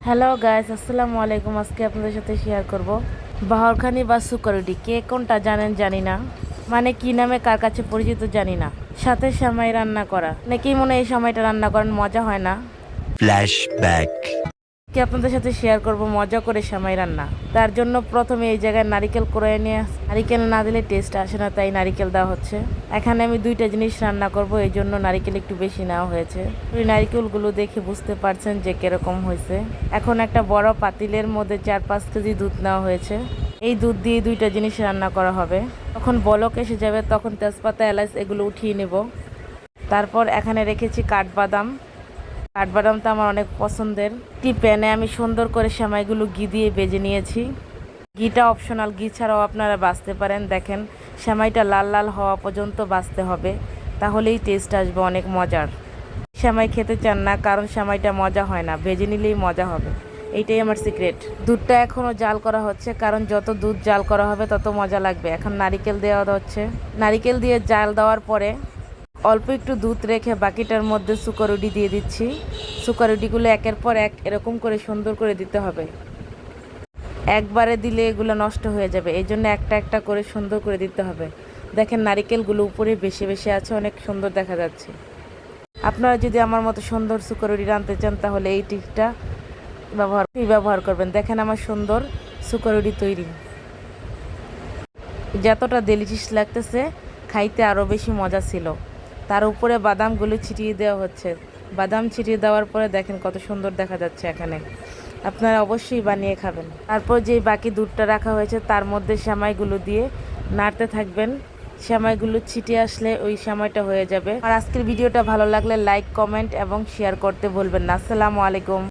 Hello guys, আসসালামু আলাইকুম। আজকে আপনাদের সাথে শেয়ার করব বাহরখানি বা সুকারুডি, কে কোনটা জানেন জানি না, মানে কি নামে কার কাছে পরিচিত জানি না। সাথে সেমাই রান্না করা, নাকি মনে হয় এই সময়টা রান্না করেন, মজা হয় না। ফ্ল্যাশব্যাক। কি আপনাদের সাথে শেয়ার করব মজা করে সেমাই রান্না। তার জন্য প্রথমে এই জায়গায় নারিকেল কুড়িয়ে নিয়ে, নারিকেল না দিলে টেস্ট আসে না, তাই নারিকেল দেওয়া হচ্ছে। এখানে আমি দুইটা জিনিস রান্না করব, এই জন্য নারিকেল একটু বেশি নেওয়া হয়েছে। ওই নারিকেলগুলো দেখে বুঝতে পারছেন যে কিরকম হয়েছে। এখন একটা বড় পাতিলের মধ্যে 4-5 কেজি দুধ নেওয়া হয়েছে। এই দুধ দিয়ে দুইটা জিনিস রান্না করা হবে। তখন বলক এসে যাবে, তখন তেজপাতা, এলাচ এগুলো উঠিয়ে নেব। তারপর এখানে রেখেছি কাঠবাদাম। কাঠবাদামটা আমার অনেক পছন্দের। একটি প্যানে আমি সুন্দর করে সেমাইগুলো ঘি দিয়ে ভেজে নিয়েছি। ঘিটা অপশনাল, ঘি ছাড়াও আপনারা ভাজতে পারেন। দেখেন, সেমাইটা লাল লাল হওয়া পর্যন্ত ভাজতে হবে, তাহলেই টেস্ট আসবে অনেক মজার। সেমাই খেতে চান না, কারণ সেমাইটা মজা হয় না, ভেজে নিলেই মজা হবে। এইটাই আমার সিক্রেট। দুধটা এখনও জাল করা হচ্ছে, কারণ যত দুধ জাল করা হবে তত মজা লাগবে। এখন নারিকেল দেওয়া হচ্ছে। নারিকেল দিয়ে জাল দেওয়ার পরে অল্প একটু দুধ রেখে বাকিটার মধ্যে সুকারুডি দিয়ে দিচ্ছি। সুকারুডিগুলো একের পর এক এরকম করে সুন্দর করে দিতে হবে। একবারে দিলে এগুলো নষ্ট হয়ে যাবে, এই জন্য একটা একটা করে সুন্দর করে দিতে হবে। দেখেন, নারিকেলগুলো উপরে বেশি বেশি আছে, অনেক সুন্দর দেখা যাচ্ছে। আপনারা যদি আমার মতো সুন্দর সুকারুডি রাঁধতে চান, তাহলে এই টিপসটা ব্যবহার করবেন। দেখেন, আমার সুন্দর সুকারুডি তৈরি। যতটা ডেলিশিয়াস লাগতেছে, খাইতে আরও বেশি মজা ছিল। তার উপরে বাদামগুলো ছিটিয়ে দেওয়া হচ্ছে। বাদাম ছিটিয়ে দেওয়ার পরে দেখেন কত সুন্দর দেখা যাচ্ছে। এখানে আপনারা অবশ্যই বানিয়ে খাবেন। তারপর যেই বাকি দুধটা রাখা হয়েছে, তার মধ্যে সেমাইগুলো দিয়ে নাড়তে থাকবেন। সেমাইগুলো ছিটিয়ে আসলে ওই সেমাইটা হয়ে যাবে। আর আজকের ভিডিওটা ভালো লাগলে লাইক, কমেন্ট এবং শেয়ার করতে ভুলবেন না। আসসালামু আলাইকুম।